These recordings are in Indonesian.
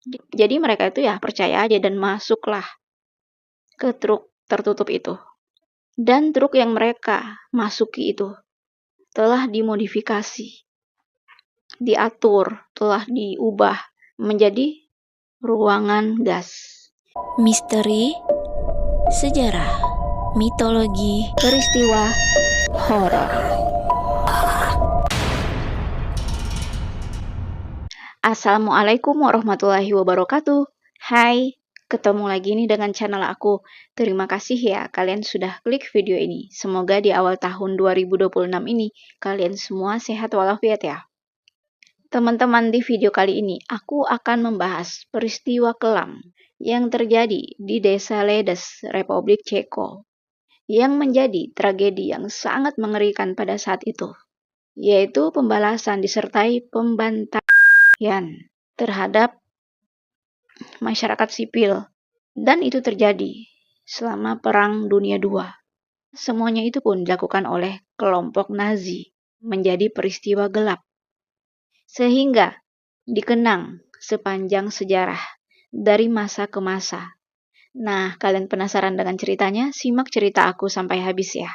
Jadi mereka itu ya percaya aja dan masuklah ke truk tertutup itu. Dan truk yang mereka masuki itu telah dimodifikasi, diatur, telah diubah menjadi ruangan gas. Misteri, sejarah, mitologi, Peristiwa horor. Assalamualaikum warahmatullahi wabarakatuh. Hai, ketemu lagi nih dengan channel aku. Terima kasih ya kalian sudah klik video ini. Semoga di awal tahun 2026 ini kalian semua sehat walafiat ya. Teman-teman, di video kali ini aku akan membahas peristiwa kelam yang terjadi di Desa Ledes, Republik Ceko, yang menjadi tragedi yang sangat mengerikan pada saat itu, yaitu pembalasan disertai pembantaian terhadap masyarakat sipil. Dan itu terjadi selama Perang Dunia II. Semuanya itu pun dilakukan oleh kelompok Nazi, menjadi peristiwa gelap, sehingga dikenang sepanjang sejarah dari masa ke masa. Nah, kalian penasaran dengan ceritanya? Simak cerita aku sampai habis ya.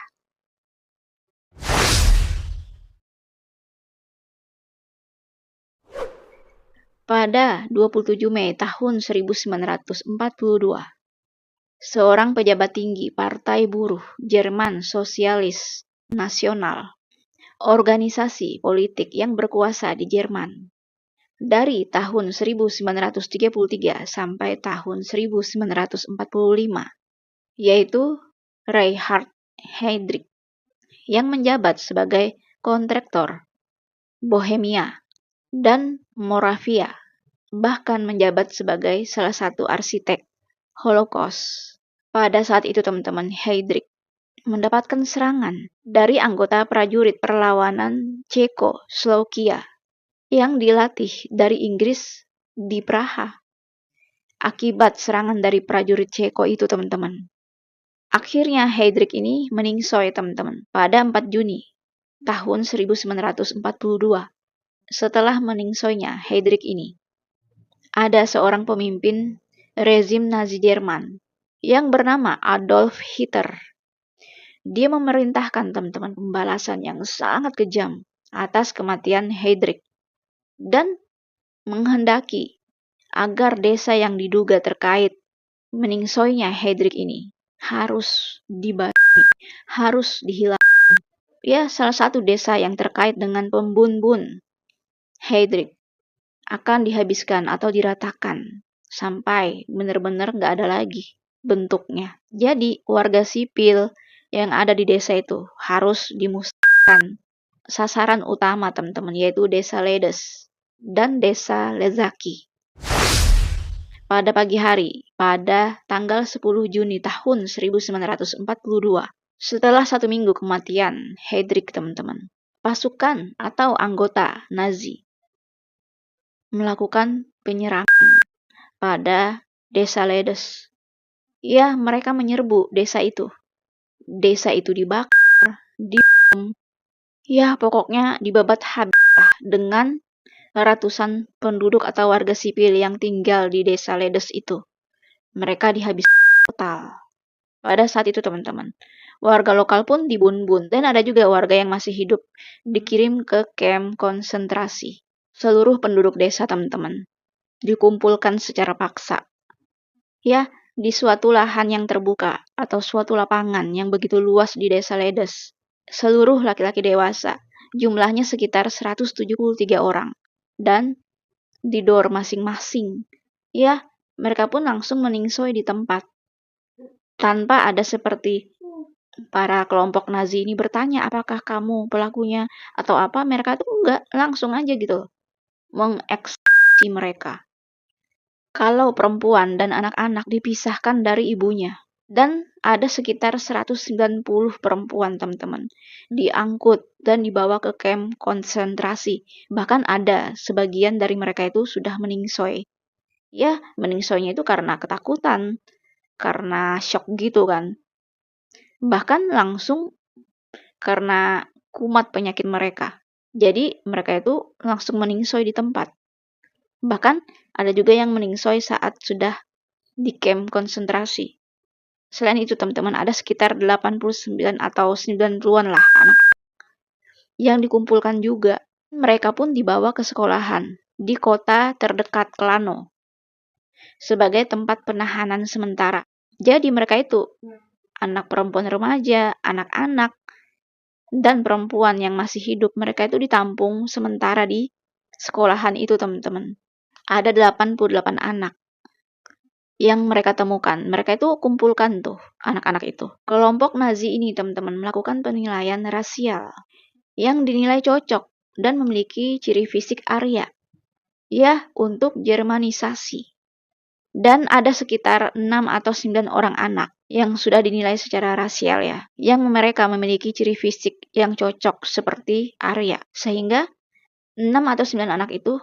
Pada 27 Mei tahun 1942, seorang pejabat tinggi Partai Buruh Jerman Sosialis Nasional, organisasi politik yang berkuasa di Jerman, dari tahun 1933 sampai tahun 1945, yaitu Reinhard Heydrich, yang menjabat sebagai kontraktor Bohemia dan Moravia, bahkan menjabat sebagai salah satu arsitek Holocaust. Pada saat itu teman-teman, Heydrich mendapatkan serangan dari anggota prajurit perlawanan Cekoslowakia yang dilatih dari Inggris di Praha. Akibat serangan dari prajurit Ceko itu teman-teman, akhirnya Heydrich ini meningsoy teman-teman pada 4 Juni tahun 1942. Setelah meningsoynya Heydrich ini, ada seorang pemimpin rezim Nazi Jerman yang bernama Adolf Hitler. Dia memerintahkan teman-teman pembalasan yang sangat kejam atas kematian Heydrich dan menghendaki agar desa yang diduga terkait meningsoynya Heydrich ini harus dibasmi, harus dihilangkan. Ya, salah satu desa yang terkait dengan pembunuhan Heydrich akan dihabiskan atau diratakan sampai benar-benar nggak ada lagi bentuknya. Jadi warga sipil yang ada di desa itu harus dimusnahkan. Sasaran utama teman-teman yaitu Desa Ledes dan Desa Lezaki. Pada pagi hari, pada tanggal 10 Juni tahun 1942, setelah 1 minggu kematian Heydrich teman-teman, pasukan atau anggota Nazi melakukan penyerangan pada Desa Ledes. Ya, mereka menyerbu desa itu. Desa itu dibakar, dibom. Ya, pokoknya dibabat habis dengan ratusan penduduk atau warga sipil yang tinggal di Desa Ledes itu. Mereka dihabiskan total. Pada saat itu teman-teman, warga lokal pun dibun-bun dan ada juga warga yang masih hidup dikirim ke kamp konsentrasi. Seluruh penduduk desa teman-teman dikumpulkan secara paksa. Ya, di suatu lahan yang terbuka atau suatu lapangan yang begitu luas di Desa Ledes. Seluruh laki-laki dewasa, jumlahnya sekitar 173 orang. Dan didor masing-masing. Ya, mereka pun langsung meningsoy di tempat. Tanpa ada seperti para kelompok Nazi ini bertanya apakah kamu pelakunya atau apa, mereka tuh enggak, langsung aja gitu mengeksekusi mereka. Kalau perempuan dan anak-anak dipisahkan dari ibunya. Dan ada sekitar 190 perempuan teman-teman diangkut dan dibawa ke kamp konsentrasi. Bahkan ada sebagian dari mereka itu sudah meningsoy. Ya, meningsoynya itu karena ketakutan, karena shock gitu kan. Bahkan langsung karena kumat penyakit mereka. Jadi mereka itu langsung meningsoy di tempat. Bahkan ada juga yang meningsoy saat sudah di kamp konsentrasi. Selain itu teman-teman, ada sekitar 89 atau 90-an lah anak yang dikumpulkan juga. Mereka pun dibawa ke sekolahan di kota terdekat Klano sebagai tempat penahanan sementara. Jadi mereka itu anak perempuan remaja, anak-anak, dan perempuan yang masih hidup. Mereka itu ditampung sementara di sekolahan itu teman-teman. Ada 88 anak yang mereka temukan. Mereka itu kumpulkan tuh anak-anak itu. Kelompok Nazi ini teman-teman melakukan penilaian rasial yang dinilai cocok dan memiliki ciri fisik Arya. Ya, untuk Jermanisasi. Dan ada sekitar 6 atau 9 orang anak yang sudah dinilai secara rasial ya, yang mereka memiliki ciri fisik yang cocok seperti Arya. Sehingga 6 atau 9 anak itu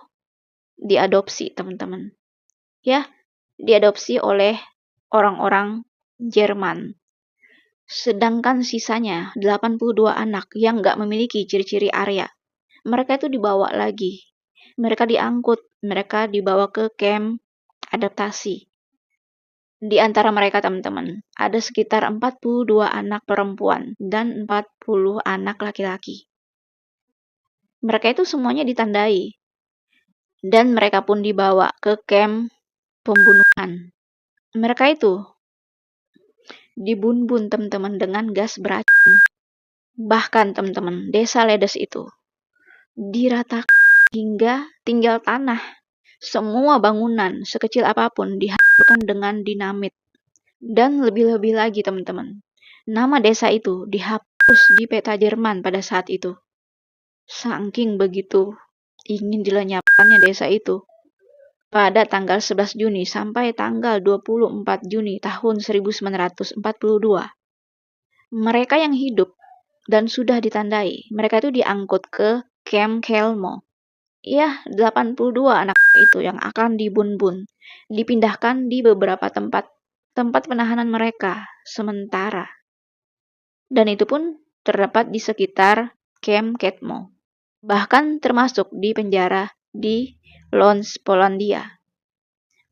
diadopsi, teman-teman. Ya, diadopsi oleh orang-orang Jerman. Sedangkan sisanya 82 anak yang nggak memiliki ciri-ciri Arya, mereka itu dibawa lagi. Mereka diangkut, mereka dibawa ke kamp adaptasi. Di antara mereka teman-teman, ada sekitar 42 anak perempuan dan 40 anak laki-laki. Mereka itu semuanya ditandai. Dan mereka pun dibawa ke kamp pembunuhan. Mereka itu dibun-bun teman-teman dengan gas beracun. Bahkan teman-teman, desa Ledes itu diratakan hingga tinggal tanah. Semua bangunan sekecil apapun dihancurkan dengan dinamit. Dan lebih-lebih lagi teman-teman, nama desa itu dihapus di peta Jerman pada saat itu. Saking begitu ingin dilenyapkannya desa itu. Pada tanggal 11 Juni sampai tanggal 24 Juni tahun 1942. Mereka yang hidup dan sudah ditandai, mereka itu diangkut ke Camp Kelmo. Ya, 82 anak itu yang akan dibun-bun, dipindahkan di beberapa tempat penahanan mereka sementara. Dan itu pun terdapat di sekitar Camp Ketmo. Bahkan termasuk di penjara di Lons, Polandia.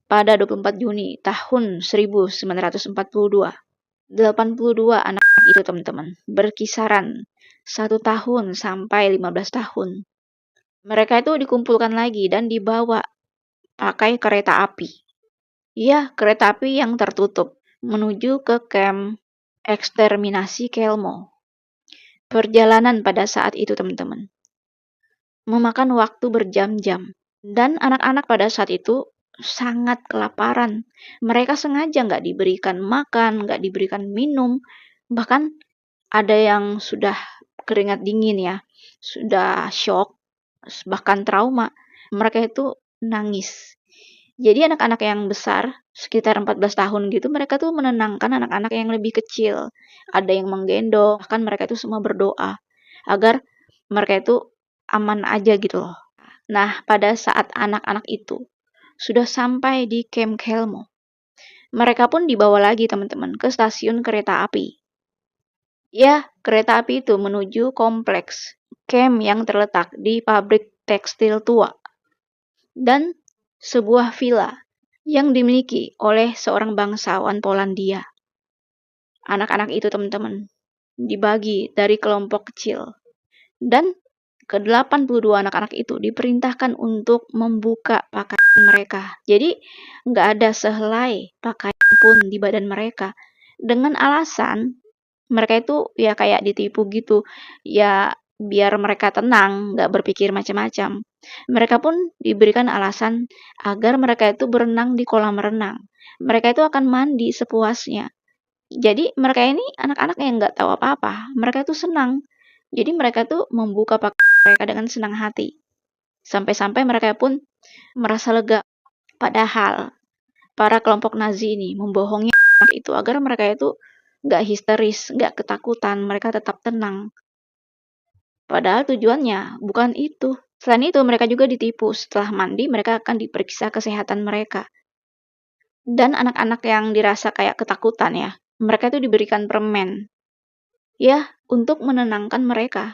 Pada 24 Juni tahun 1942. 82 anak itu teman-teman, berkisaran 1 tahun sampai 15 tahun. Mereka itu dikumpulkan lagi dan dibawa pakai kereta api. Ya, kereta api yang tertutup menuju ke kamp eksterminasi Kelmo. Perjalanan pada saat itu teman-teman memakan waktu berjam-jam. Dan anak-anak pada saat itu sangat kelaparan. Mereka sengaja nggak diberikan makan, nggak diberikan minum. Bahkan ada yang sudah keringat dingin ya, sudah shock, bahkan trauma. Mereka itu nangis. Jadi anak-anak yang besar, sekitar 14 tahun gitu, mereka tuh menenangkan anak-anak yang lebih kecil. Ada yang menggendong, bahkan mereka itu semua berdoa agar mereka itu aman aja gitu loh. Nah, pada saat anak-anak itu sudah sampai di Camp Kelmo, mereka pun dibawa lagi teman-teman ke stasiun kereta api. Ya, kereta api itu menuju kompleks camp yang terletak di pabrik tekstil tua dan sebuah villa yang dimiliki oleh seorang bangsawan Polandia. Anak-anak itu teman-teman dibagi dari kelompok kecil dan ke-82 anak-anak itu diperintahkan untuk membuka pakaian mereka. Jadi nggak ada sehelai pakaian pun di badan mereka dengan alasan mereka itu ya kayak ditipu gitu, ya biar mereka tenang, nggak berpikir macam-macam. Mereka pun diberikan alasan agar mereka itu berenang di kolam renang. Mereka itu akan mandi sepuasnya. Jadi mereka ini anak-anak yang nggak tahu apa-apa. Mereka itu senang. Jadi mereka tuh membuka pakaian mereka dengan senang hati. Sampai-sampai mereka pun merasa lega. Padahal para kelompok Nazi ini membohongi anak itu agar mereka itu nggak histeris, nggak ketakutan, mereka tetap tenang. Padahal tujuannya bukan itu. Selain itu, mereka juga ditipu. Setelah mandi, mereka akan diperiksa kesehatan mereka. Dan anak-anak yang dirasa kayak ketakutan ya, mereka itu diberikan permen. Ya, untuk menenangkan mereka.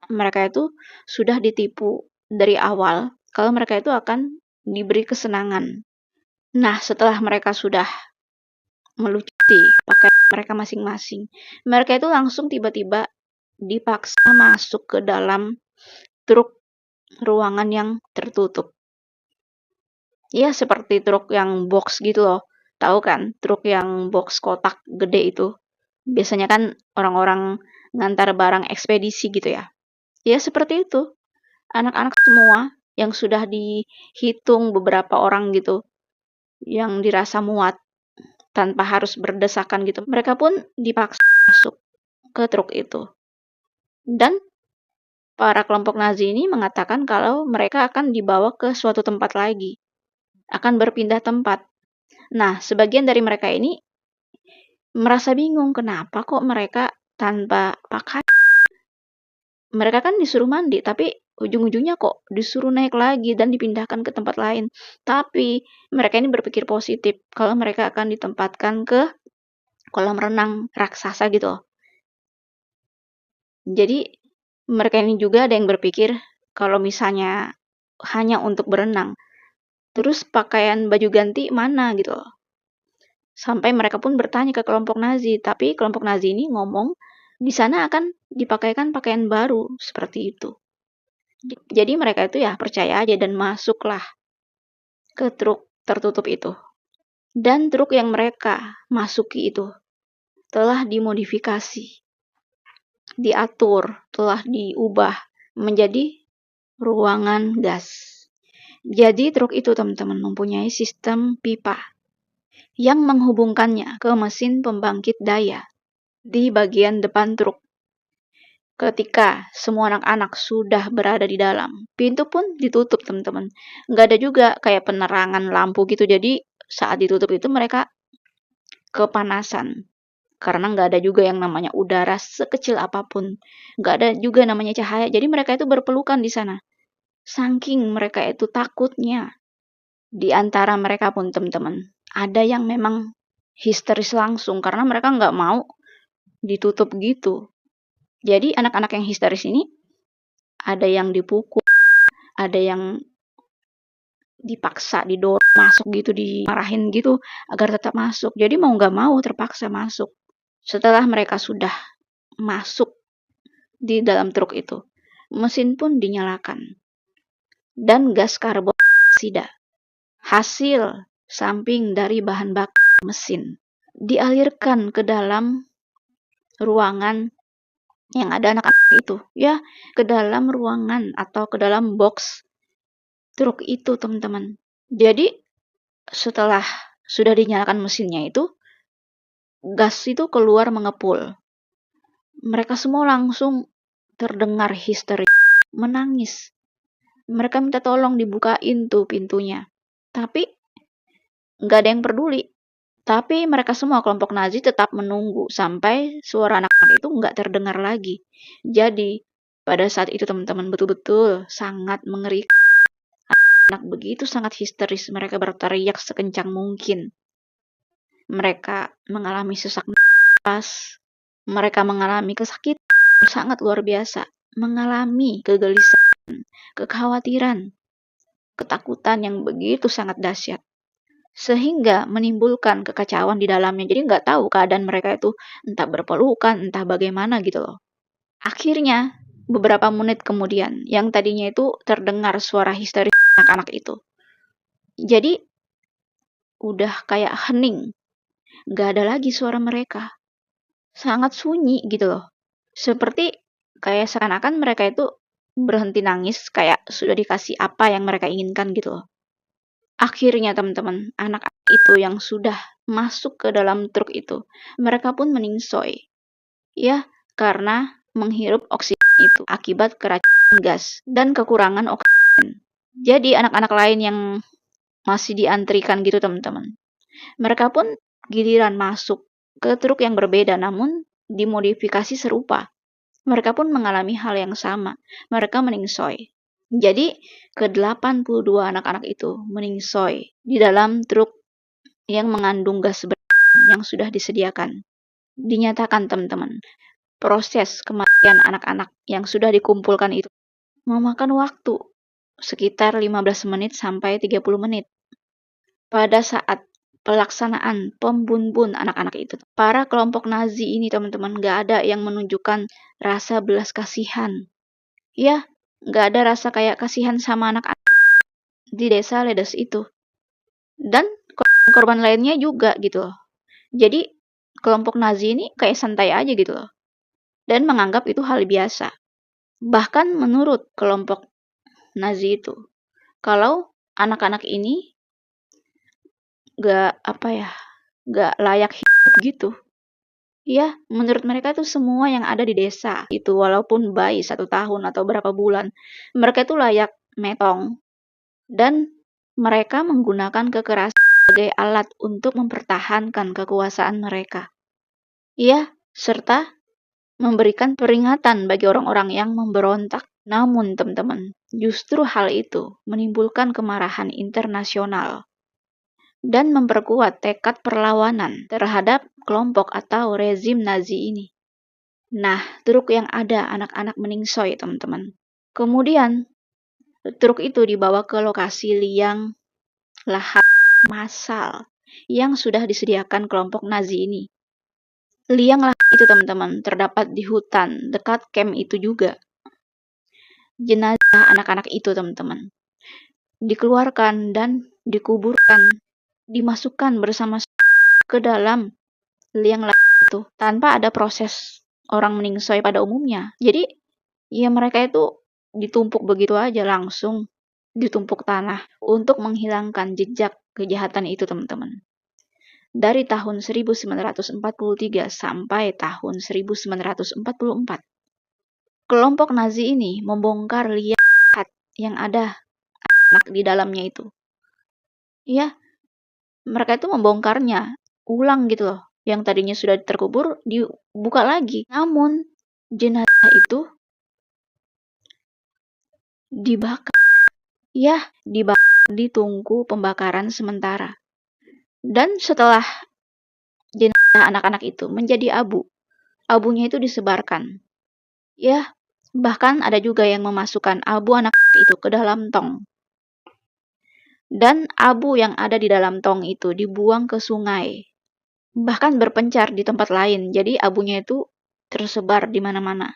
Mereka itu sudah ditipu dari awal kalau mereka itu akan diberi kesenangan. Nah, setelah mereka sudah melucuti pakaian mereka masing-masing, mereka itu langsung tiba-tiba dipaksa masuk ke dalam truk ruangan yang tertutup. Ya, seperti truk yang box gitu loh. Tahu kan, truk yang box kotak gede itu. Biasanya kan orang-orang ngantar barang ekspedisi gitu ya. Ya, seperti itu. Anak-anak semua yang sudah dihitung beberapa orang gitu, yang dirasa muat tanpa harus berdesakan gitu. Mereka pun dipaksa masuk ke truk itu. Dan para kelompok Nazi ini mengatakan kalau mereka akan dibawa ke suatu tempat lagi, akan berpindah tempat. Nah, sebagian dari mereka ini merasa bingung kenapa kok mereka tanpa pakaian. Mereka kan disuruh mandi, tapi ujung-ujungnya kok disuruh naik lagi dan dipindahkan ke tempat lain. Tapi mereka ini berpikir positif kalau mereka akan ditempatkan ke kolam renang raksasa gitu. Jadi mereka ini juga ada yang berpikir kalau misalnya hanya untuk berenang, terus pakaian baju ganti mana gitu. Sampai mereka pun bertanya ke kelompok Nazi, tapi kelompok Nazi ini ngomong di sana akan dipakaikan pakaian baru seperti itu. Jadi mereka itu ya percaya aja dan masuklah ke truk tertutup itu. Dan truk yang mereka masuki itu telah dimodifikasi, diatur, telah diubah menjadi ruangan gas. Jadi truk itu teman-teman mempunyai sistem pipa yang menghubungkannya ke mesin pembangkit daya di bagian depan truk. Ketika semua anak-anak sudah berada di dalam, pintu pun ditutup teman-teman. Nggak ada juga kayak penerangan lampu gitu, jadi saat ditutup itu mereka kepanasan. Karena nggak ada juga yang namanya udara sekecil apapun. Nggak ada juga namanya cahaya, jadi mereka itu berpelukan di sana. Saking mereka itu takutnya. Di antara mereka pun teman-teman, ada yang memang histeris langsung karena mereka nggak mau ditutup gitu. Jadi anak-anak yang histeris ini ada yang dipukul, ada yang dipaksa, didorong masuk gitu, dimarahin gitu agar tetap masuk. Jadi mau nggak mau terpaksa masuk. Setelah mereka sudah masuk di dalam truk itu, mesin pun dinyalakan. Dan gas karbon dioksida, hasil samping dari bahan bakar mesin, dialirkan ke dalam ruangan yang ada anak-anak itu, ya, ke dalam ruangan atau ke dalam box truk itu teman-teman. Jadi setelah sudah dinyalakan mesinnya itu, gas itu keluar mengepul. Mereka semua langsung terdengar histeris, menangis. Mereka minta tolong dibukain tuh pintunya. Tapi nggak ada yang peduli. Tapi mereka semua kelompok Nazi tetap menunggu sampai suara anak-anak itu nggak terdengar lagi. Jadi pada saat itu teman-teman betul-betul sangat mengerikan. Anak begitu sangat histeris, mereka berteriak sekencang mungkin. Mereka mengalami sesak napas, mereka mengalami kesakitan sangat luar biasa, mengalami kegelisahan, kekhawatiran, ketakutan yang begitu sangat dahsyat. Sehingga menimbulkan kekacauan di dalamnya. Jadi nggak tahu keadaan mereka itu entah berpelukan, entah bagaimana gitu loh. Akhirnya, beberapa menit kemudian, yang tadinya itu terdengar suara histeris anak-anak itu. Jadi, udah kayak hening. Nggak ada lagi suara mereka. Sangat sunyi gitu loh. Seperti kayak seakan-akan mereka itu berhenti nangis, kayak sudah dikasih apa yang mereka inginkan gitu loh. Akhirnya teman-teman, anak-anak itu yang sudah masuk ke dalam truk itu, mereka pun meningsoy. Ya, karena menghirup oksigen itu akibat keracunan gas dan kekurangan oksigen. Jadi anak-anak lain yang masih diantrikan gitu teman-teman, mereka pun giliran masuk ke truk yang berbeda namun dimodifikasi serupa. Mereka pun mengalami hal yang sama. Mereka meningsoy. Jadi, ke-82 anak-anak itu meningsoy di dalam truk yang mengandung gas yang sudah disediakan. Dinyatakan teman-teman, proses kematian anak-anak yang sudah dikumpulkan itu memakan waktu sekitar 15 menit sampai 30 menit. Pada saat pelaksanaan pembunuhan anak-anak itu, para kelompok Nazi ini teman-teman gak ada yang menunjukkan rasa belas kasihan. Ya, gak ada rasa kayak kasihan sama anak-anak di desa Ledes itu. Dan korban lainnya juga gitu loh. Jadi kelompok Nazi ini kayak santai aja gitu loh. Dan menganggap itu hal biasa. Bahkan menurut kelompok Nazi itu, kalau anak-anak ini gak layak hidup gitu. Ya, menurut mereka tuh semua yang ada di desa itu, walaupun bayi 1 tahun atau berapa bulan, mereka itu layak metong. Dan mereka menggunakan kekerasan sebagai alat untuk mempertahankan kekuasaan mereka. Ya, serta memberikan peringatan bagi orang-orang yang memberontak. Namun, teman-teman, justru hal itu menimbulkan kemarahan internasional dan memperkuat tekad perlawanan terhadap kelompok atau rezim Nazi ini. Nah, truk yang ada anak-anak meningsoy, teman-teman. Kemudian, truk itu dibawa ke lokasi liang lahan massal yang sudah disediakan kelompok Nazi ini. Liang lahan itu, teman-teman, terdapat di hutan dekat camp itu juga. Jenazah anak-anak itu, teman-teman, dikeluarkan dan dikuburkan, dimasukkan bersama ke dalam liang lahat itu tanpa ada proses orang meningsoy pada umumnya. Jadi ya mereka itu ditumpuk begitu aja, langsung ditumpuk tanah untuk menghilangkan jejak kejahatan itu, teman-teman. Dari tahun 1943 sampai tahun 1944, kelompok Nazi ini membongkar liang lahat yang ada anak di dalamnya itu. Ya, mereka itu membongkarnya ulang gitu loh. Yang tadinya sudah terkubur dibuka lagi. Namun jenazah itu dibakar. Ya, dibakar di tungku pembakaran sementara. Dan setelah jenazah anak-anak itu menjadi abu, abunya itu disebarkan. Ya, bahkan ada juga yang memasukkan abu anak itu ke dalam tong. Dan abu yang ada di dalam tong itu dibuang ke sungai. Bahkan berpencar di tempat lain. Jadi abunya itu tersebar di mana-mana.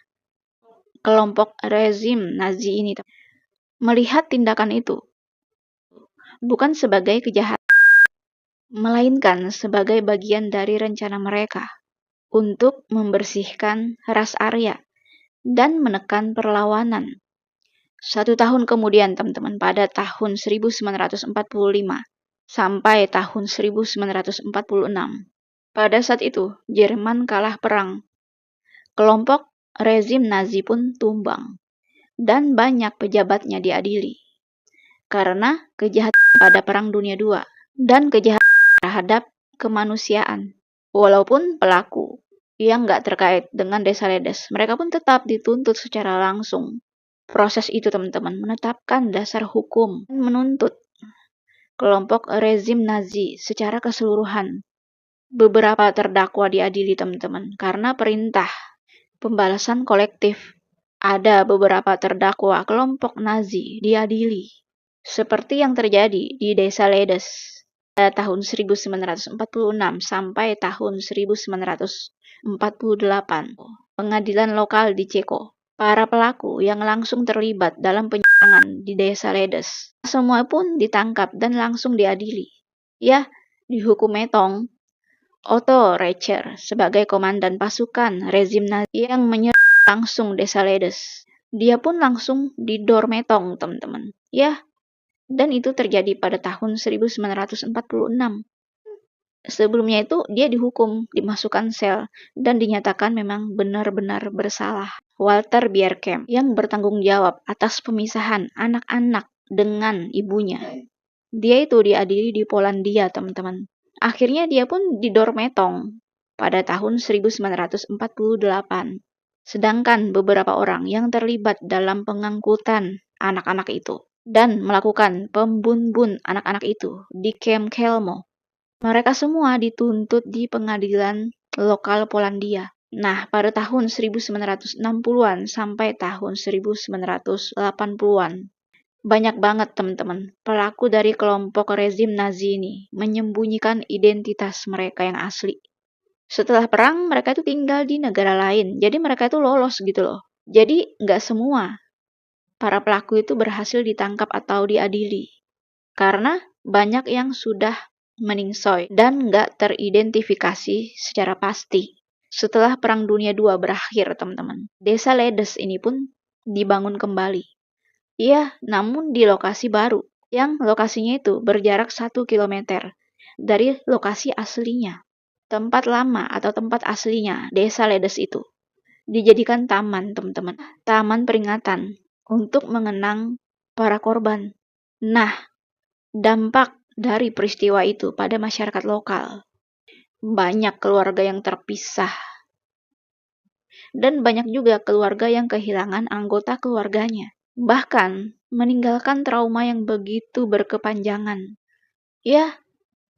Kelompok rezim Nazi ini melihat tindakan itu bukan sebagai kejahatan, melainkan sebagai bagian dari rencana mereka untuk membersihkan ras Arya dan menekan perlawanan. 1 tahun kemudian, teman-teman, pada tahun 1945 sampai tahun 1946, pada saat itu Jerman kalah perang. Kelompok rezim Nazi pun tumbang dan banyak pejabatnya diadili karena kejahatan pada Perang Dunia II dan kejahatan terhadap kemanusiaan. Walaupun pelaku yang nggak terkait dengan desa Ledes, mereka pun tetap dituntut secara langsung. Proses itu, teman-teman, menetapkan dasar hukum dan menuntut kelompok rezim Nazi secara keseluruhan. Beberapa terdakwa diadili, teman-teman, karena perintah pembalasan kolektif. Ada beberapa terdakwa kelompok Nazi diadili, seperti yang terjadi di desa Ledes pada tahun 1946 sampai tahun 1948. Pengadilan lokal di Ceko. Para pelaku yang langsung terlibat dalam penyerangan di desa Ledes, semua pun ditangkap dan langsung diadili. Ya, dihukum metong. Otto Recher sebagai komandan pasukan rezim Nazi yang menyerang langsung desa Ledes. Dia pun langsung didor metong, teman-teman. Ya, dan itu terjadi pada tahun 1946. Sebelumnya itu dia dihukum, dimasukkan sel, dan dinyatakan memang benar-benar bersalah. Walter Bierkamp yang bertanggung jawab atas pemisahan anak-anak dengan ibunya. Dia itu diadili di Polandia, teman-teman. Akhirnya dia pun didor metong pada tahun 1948. Sedangkan beberapa orang yang terlibat dalam pengangkutan anak-anak itu dan melakukan pembunuhan anak-anak itu di Camp Kelmo, mereka semua dituntut di pengadilan lokal Polandia. Nah, pada tahun 1960-an sampai tahun 1980-an, Banyak banget teman-teman, pelaku dari kelompok rezim Nazi ini menyembunyikan identitas mereka yang asli. Setelah perang, mereka itu tinggal di negara lain, jadi mereka itu lolos gitu loh. Jadi nggak semua para pelaku itu berhasil ditangkap atau diadili, karena banyak yang sudah meningsoy dan nggak teridentifikasi secara pasti. Setelah Perang Dunia II berakhir, teman-teman, Desa Ledes ini pun dibangun kembali. Iya, namun di lokasi baru, yang lokasinya itu berjarak 1 kilometer dari lokasi aslinya. Tempat lama atau tempat aslinya Desa Ledes itu dijadikan taman, teman-teman. Taman peringatan untuk mengenang para korban. Nah, dampak dari peristiwa itu pada masyarakat lokal, banyak keluarga yang terpisah, dan banyak juga keluarga yang kehilangan anggota keluarganya, bahkan meninggalkan trauma yang begitu berkepanjangan. Ya,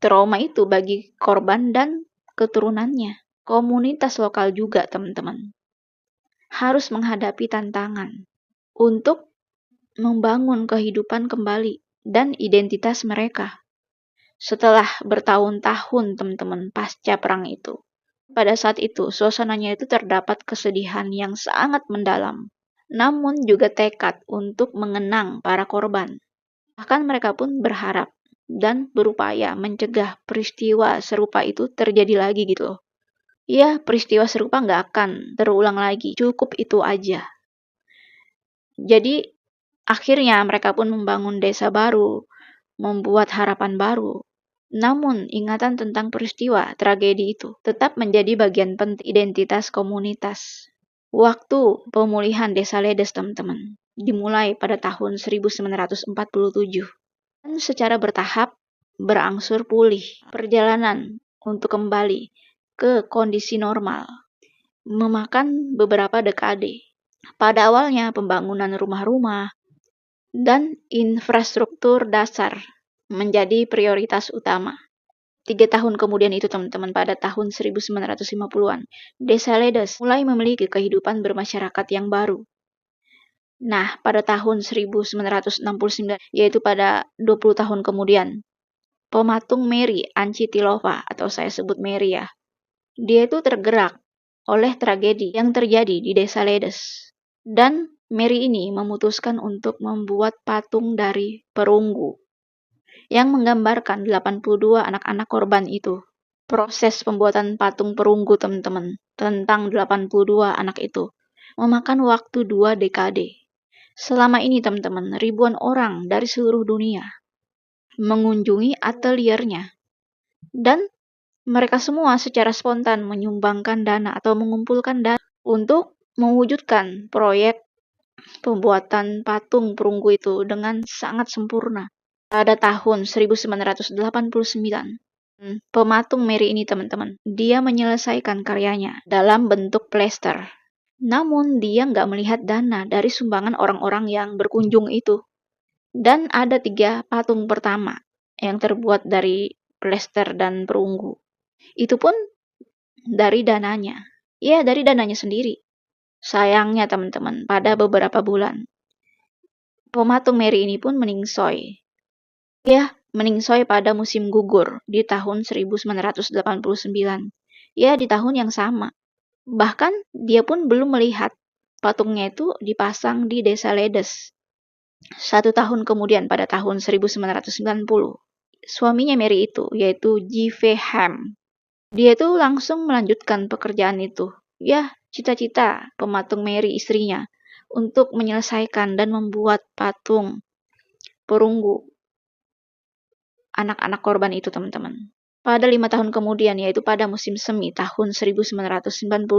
trauma itu bagi korban dan keturunannya. Komunitas lokal juga, teman-teman, harus menghadapi tantangan untuk membangun kehidupan kembali dan identitas mereka. Setelah bertahun-tahun, teman-teman, pasca perang itu, pada saat itu suasananya itu terdapat kesedihan yang sangat mendalam, namun juga tekad untuk mengenang para korban. Bahkan mereka pun berharap dan berupaya mencegah peristiwa serupa itu terjadi lagi gitu loh. Ya, peristiwa serupa nggak akan terulang lagi, cukup itu aja. Jadi, akhirnya mereka pun membangun desa baru, membuat harapan baru. Namun, ingatan tentang peristiwa tragedi itu tetap menjadi bagian penting identitas komunitas. Waktu pemulihan Desa Ledes, teman-teman, dimulai pada tahun 1947. Dan secara bertahap berangsur pulih. Perjalanan untuk kembali ke kondisi normal memakan beberapa dekade. Pada awalnya, pembangunan rumah-rumah dan infrastruktur dasar menjadi prioritas utama. 3 tahun kemudian itu, teman-teman, pada tahun 1950-an, Desa Ledes mulai memiliki kehidupan bermasyarakat yang baru. Nah, pada tahun 1969, yaitu pada 20 tahun kemudian, pematung Mary Ancitilova, atau saya sebut Mary ya, dia itu tergerak oleh tragedi yang terjadi di Desa Ledes. Dan Mary ini memutuskan untuk membuat patung dari perunggu yang menggambarkan 82 anak-anak korban itu. Proses pembuatan patung perunggu, teman-teman, tentang 82 anak itu memakan waktu 2 dekade. Selama ini, teman-teman, ribuan orang dari seluruh dunia mengunjungi ateliernya. Dan mereka semua secara spontan menyumbangkan dana atau mengumpulkan dana untuk mewujudkan proyek pembuatan patung perunggu itu dengan sangat sempurna. Pada tahun 1989, pematung Mary ini, teman-teman, dia menyelesaikan karyanya dalam bentuk plester. Namun dia nggak melihat dana dari sumbangan orang-orang yang berkunjung itu. Dan ada 3 patung pertama yang terbuat dari plester dan perunggu. Itu pun dari dananya. Ya, dari dananya sendiri. Sayangnya, teman-teman, pada beberapa bulan, pematung Mary ini pun meningsoy. Ya, meningsoy pada musim gugur di tahun 1989. Ya, di tahun yang sama. Bahkan dia pun belum melihat patungnya itu dipasang di Desa Ledes. 1 tahun kemudian pada tahun 1990, suaminya Mary itu, yaitu J.V. Ham, dia itu langsung melanjutkan pekerjaan itu. Ya, cita-cita pematung Mary istrinya untuk menyelesaikan dan membuat patung perunggu anak-anak korban itu, teman-teman. Pada 5 tahun kemudian, yaitu pada musim semi tahun 1995,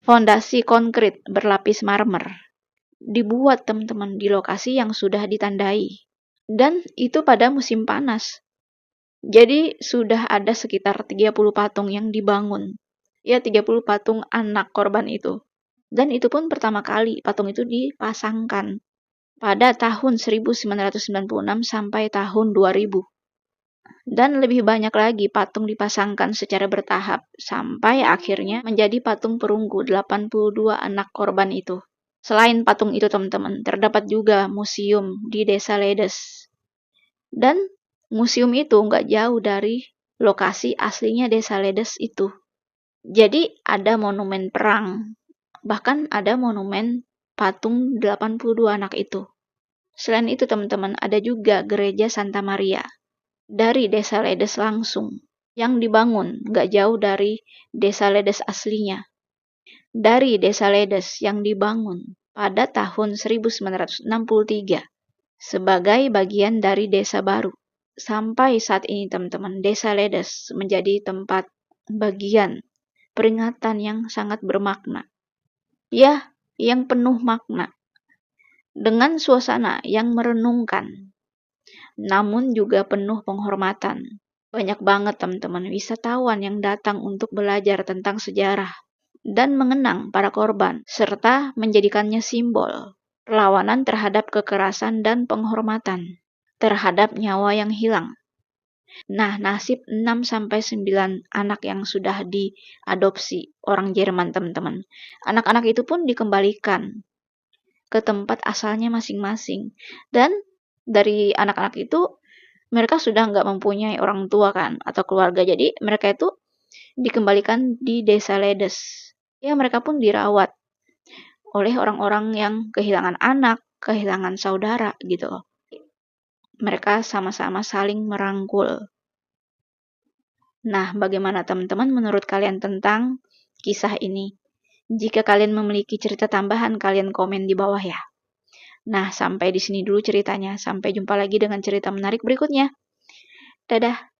fondasi konkrit berlapis marmer dibuat, teman-teman, di lokasi yang sudah ditandai. Dan itu pada musim panas. Jadi sudah ada sekitar 30 patung yang dibangun. Ya, 30 patung anak korban itu. Dan itu pun pertama kali patung itu dipasangkan pada tahun 1996 sampai tahun 2000. Dan lebih banyak lagi patung dipasangkan secara bertahap sampai akhirnya menjadi patung perunggu 82 anak korban itu. Selain patung itu teman-teman, terdapat juga museum di Desa Ledes. Dan museum itu nggak jauh dari lokasi aslinya Desa Ledes itu. Jadi ada monumen perang, bahkan ada monumen patung 82 anak itu. Selain itu teman-teman, ada juga gereja Santa Maria dari Desa Ledes langsung, yang dibangun nggak jauh dari Desa Ledes aslinya. Dari Desa Ledes yang dibangun pada tahun 1963 sebagai bagian dari desa baru. Sampai saat ini teman-teman, Desa Ledes menjadi tempat bagian peringatan yang sangat bermakna. Ya, yang penuh makna. Dengan suasana yang merenungkan, namun juga penuh penghormatan. Banyak banget teman-teman wisatawan yang datang untuk belajar tentang sejarah dan mengenang para korban, serta menjadikannya simbol perlawanan terhadap kekerasan dan penghormatan terhadap nyawa yang hilang. Nah, nasib 6-9 anak yang sudah diadopsi orang Jerman, teman-teman. Anak-anak itu pun dikembalikan ke tempat asalnya masing-masing. Dan dari anak-anak itu, mereka sudah nggak mempunyai orang tua kan, atau keluarga. Jadi, mereka itu dikembalikan di Desa Ledes. Ya, mereka pun dirawat oleh orang-orang yang kehilangan anak, kehilangan saudara gitu loh. Mereka sama-sama saling merangkul. Nah, bagaimana teman-teman menurut kalian tentang kisah ini? Jika kalian memiliki cerita tambahan, kalian komen di bawah ya. Nah, sampai di sini dulu ceritanya. Sampai jumpa lagi dengan cerita menarik berikutnya. Dadah.